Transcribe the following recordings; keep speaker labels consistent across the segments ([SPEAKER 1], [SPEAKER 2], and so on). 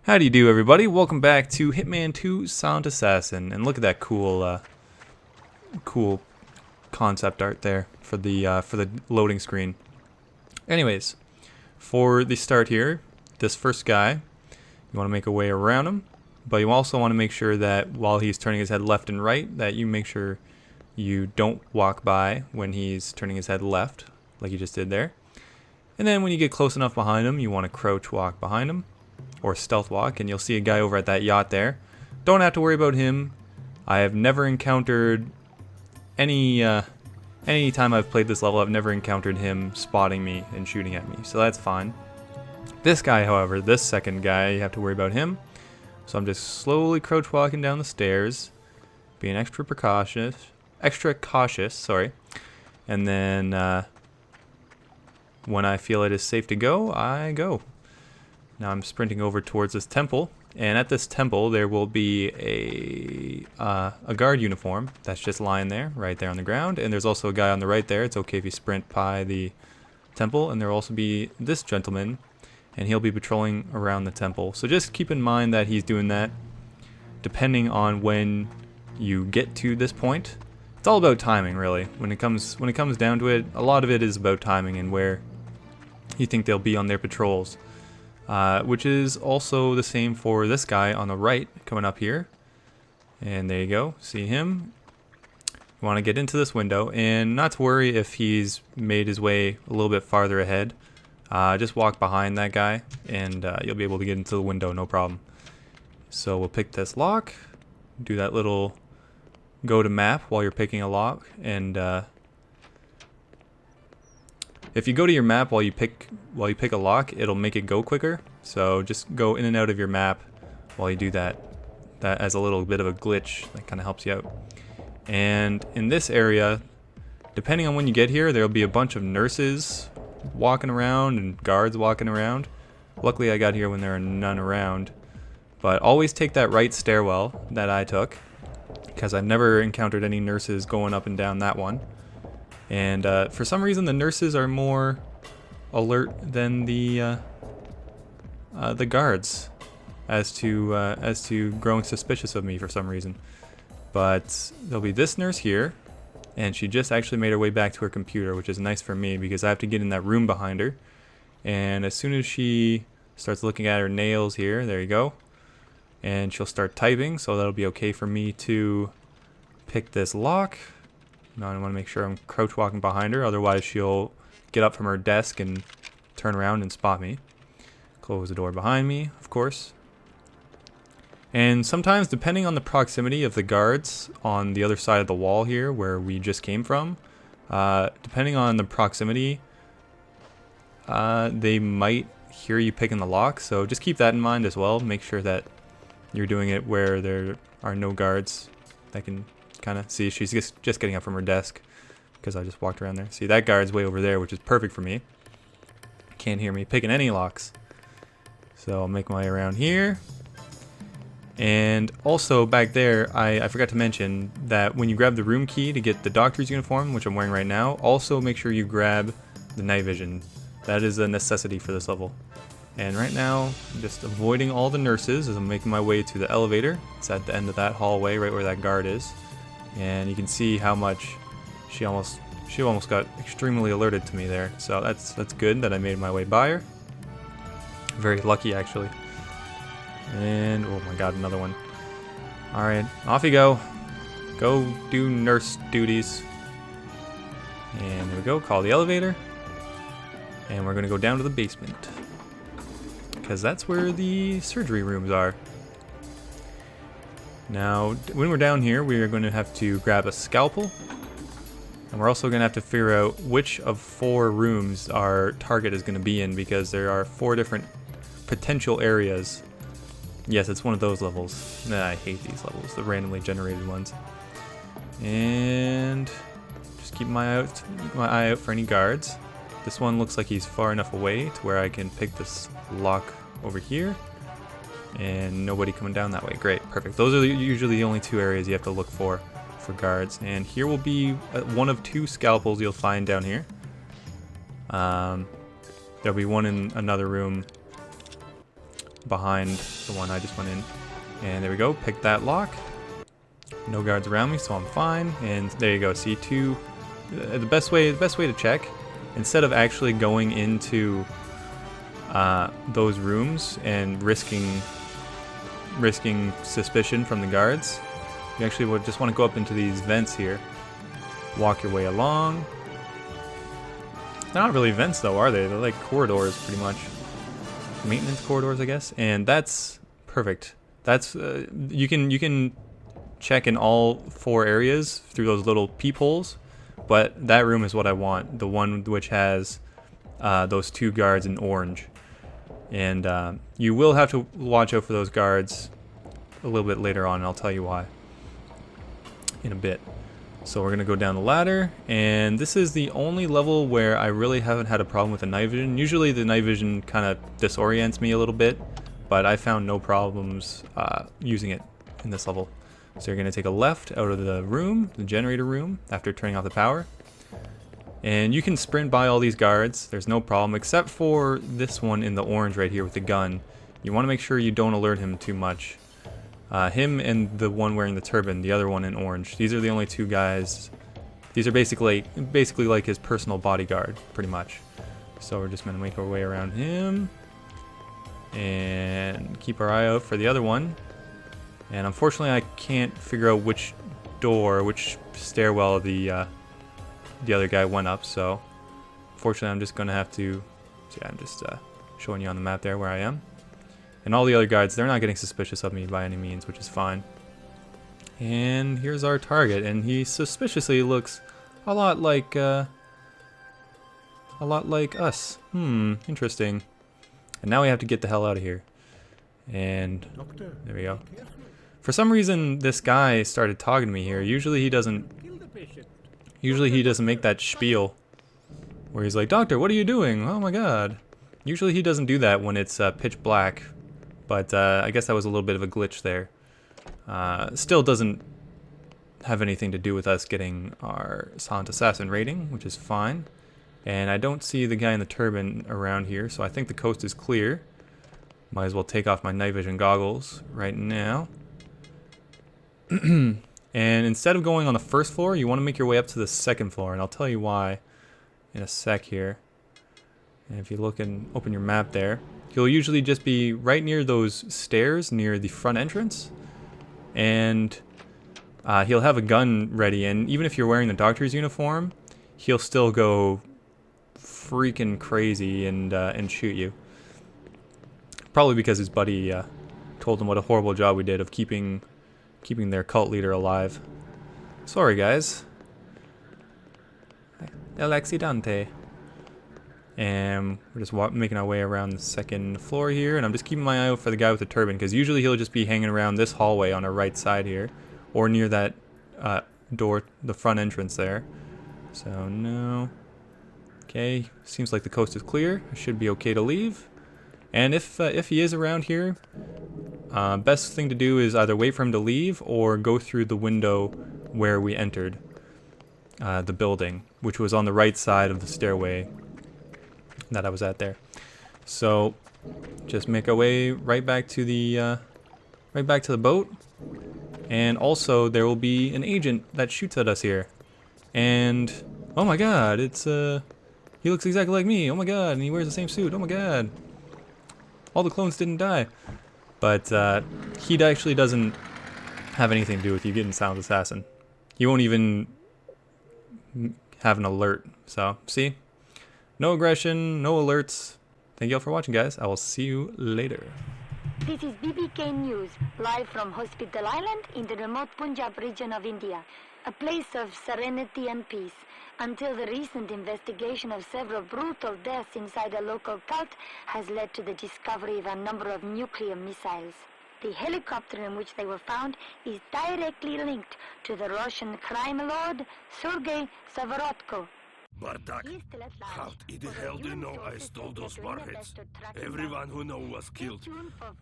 [SPEAKER 1] How do you do, everybody? Welcome back to Hitman 2 Silent Assassin, and look at that cool concept art there for the loading screen. Anyways, for the start here, this first guy, you want to make a way around him, but you also want to make sure that while he's turning his head left and right, that you make sure you don't walk by when he's turning his head left, like you just did there. And then when you get close enough behind him, you want to crouch walk behind him, or stealth walk, and you'll see a guy over at that yacht there. Don't have to worry about him. I have never encountered any time I've played this level, I've never encountered him spotting me and shooting at me, so that's fine. This guy, however, this second guy, you have to worry about him. So I'm just slowly crouch walking down the stairs, being extra cautious, sorry. And then when I feel it is safe to go, I go. Now I'm sprinting over towards this temple, and at this temple there will be a guard uniform that's just lying there, right there on the ground, and there's also a guy on the right there. It's okay if you sprint by the temple, and there will also be this gentleman, and he'll be patrolling around the temple. So just keep in mind that he's doing that depending on when you get to this point. It's all about timing, really. When it comes down to it, a lot of it is about timing and where you think they'll be on their patrols. Which is also the same for this guy on the right coming up here. And there you go, see him. You want to get into this window and not to worry if he's made his way a little bit farther ahead. Just walk behind that guy and you'll be able to get into the window, no problem. So we'll pick this lock, do that little go to map while you're picking a lock, and if you go to your map while you pick a lock, it'll make it go quicker. So just go in and out of your map while you do that. That as a little bit of a glitch that kind of helps you out. And in this area, depending on when you get here, there'll be a bunch of nurses walking around and guards walking around. Luckily I got here when there are none around. But always take that right stairwell that I took, because I've never encountered any nurses going up and down that one. And for some reason the nurses are more alert than the guards as to growing suspicious of me for some reason. But there'll be this nurse here, and she just actually made her way back to her computer, which is nice for me because I have to get in that room behind her. And as soon as she starts looking at her nails here, there you go, and she'll start typing, so that'll be okay for me to pick this lock. Now I want to make sure I'm crouch walking behind her, otherwise she'll get up from her desk and turn around and spot me. Close the door behind me, of course. And sometimes, depending on the proximity of the guards on the other side of the wall here where we just came from, depending on the proximity, they might hear you picking the lock, so just keep that in mind as well. Make sure that you're doing it where there are no guards that can kind of see. She's just getting up from her desk because I just walked around there. See, that guard's way over there, which is perfect for me. Can't hear me picking any locks. So I'll make my way around here. And also back there, I forgot to mention that when you grab the room key to get the doctor's uniform, which I'm wearing right now, also make sure you grab the night vision. That is a necessity for this level. And right now, I'm just avoiding all the nurses as I'm making my way to the elevator. It's at the end of that hallway, right where that guard is. And you can see how much she almost got extremely alerted to me there. So that's good that I made my way by her. Very lucky, actually. And oh my god, another one. Alright, off you go. Go do nurse duties. And there we go, call the elevator. And we're gonna go down to the basement, because that's where the surgery rooms are. Now, when we're down here, we are going to have to grab a scalpel. And we're also going to have to figure out which of 4 rooms our target is going to be in, because there are 4 different potential areas. Yes, it's one of those levels. Nah, I hate these levels, the randomly generated ones. And just keep my eye out for any guards. This one looks like he's far enough away to where I can pick this lock over here. And nobody coming down that way. Great, perfect. Those are usually the only 2 areas you have to look for guards. And here will be one of 2 scalpels you'll find down here. There'll be one in another room behind the one I just went in. And there we go, pick that lock. No guards around me, so I'm fine. And there you go, see the best way to check, instead of actually going into those rooms and risking suspicion from the guards, you actually would just want to go up into these vents here. Walk your way along. They're not really vents though, are they? They're like corridors pretty much. Maintenance corridors, I guess. And that's perfect. That's you can check in all 4 areas through those little peepholes, but that room is what I want. The one which has those 2 guards in orange. And you will have to watch out for those guards a little bit later on, and I'll tell you why in a bit. So we're going to go down the ladder, and this is the only level where I really haven't had a problem with the night vision. Usually the night vision kind of disorients me a little bit, but I found no problems using it in this level. So you're going to take a left out of the room, the generator room, after turning off the power. And you can sprint by all these guards, there's no problem, except for this one in the orange right here with the gun. You want to make sure you don't alert him too much. Him and the one wearing the turban, the other one in orange. These are the only 2 guys. These are basically like his personal bodyguard, pretty much. So we're just going to make our way around him. And keep our eye out for the other one. And unfortunately I can't figure out which door, which stairwell the other guy went up, so unfortunately I'm just going to have to... See, I'm just showing you on the map there where I am. And all the other guards, they're not getting suspicious of me by any means, which is fine. And here's our target, and he suspiciously looks a lot like us. Interesting. And now we have to get the hell out of here. And there we go. For some reason, this guy started talking to me here. Usually he doesn't make that spiel where he's like, "Doctor, what are you doing? Oh my god." Usually he doesn't do that when it's pitch black. But I guess that was a little bit of a glitch there. Still doesn't have anything to do with us getting our Silent Assassin rating, which is fine. And I don't see the guy in the turban around here, so I think the coast is clear. Might as well take off my night vision goggles right now. And instead of going on the first floor, you want to make your way up to the second floor, and I'll tell you why in a sec here. And if you look and open your map there, he'll usually just be right near those stairs near the front entrance, and he'll have a gun ready, and even if you're wearing the doctor's uniform, he'll still go freaking crazy and shoot you. Probably because his buddy told him what a horrible job we did of keeping their cult leader alive. Sorry guys. El accidente. And we're just making our way around the second floor here, and I'm just keeping my eye out for the guy with the turban, because usually he'll just be hanging around this hallway on our right side here, or near that door, the front entrance there. So no. Okay, seems like the coast is clear. I should be okay to leave. And if he is around here, best thing to do is either wait for him to leave or go through the window where we entered the building, which was on the right side of the stairway that I was at there. So just make our way right back to the boat. And also there will be an agent that shoots at us here. And oh my god, it's he looks exactly like me. Oh my god, and he wears the same suit. Oh my god. All the clones didn't die. But he actually doesn't have anything to do with you getting Silent Assassin. He won't even have an alert. So, see? No aggression, no alerts. Thank you all for watching, guys. I will see you later.
[SPEAKER 2] This is BBK News, live from Hospital Island in the remote Punjab region of India, a place of serenity and peace, until the recent investigation of several brutal deaths inside a local cult has led to the discovery of a number of nuclear missiles. The helicopter in which they were found is directly linked to the Russian crime lord Sergei Savarotko.
[SPEAKER 3] Bardak, how in the hell do you know I stole those warheads? Everyone who knows was killed.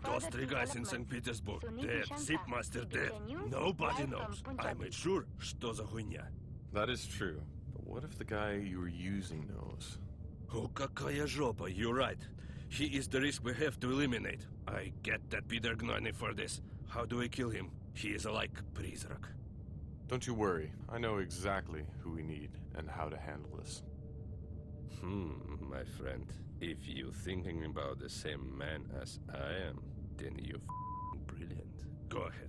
[SPEAKER 3] Those 3 guys in St. Petersburg, dead. Zipmaster dead. Nobody knows. I made sure. Что за хуйня?
[SPEAKER 4] That is true. But what if the guy you were using knows?
[SPEAKER 3] Oh, какая жопа, you're right. He is the risk we have to eliminate. I get that Peter Gnani for this. How do we kill him? He is like Prizrak.
[SPEAKER 4] Don't you worry. I know exactly who we need and how to handle this.
[SPEAKER 3] My friend. If you thinking about the same man as I am, then you're brilliant. Go ahead.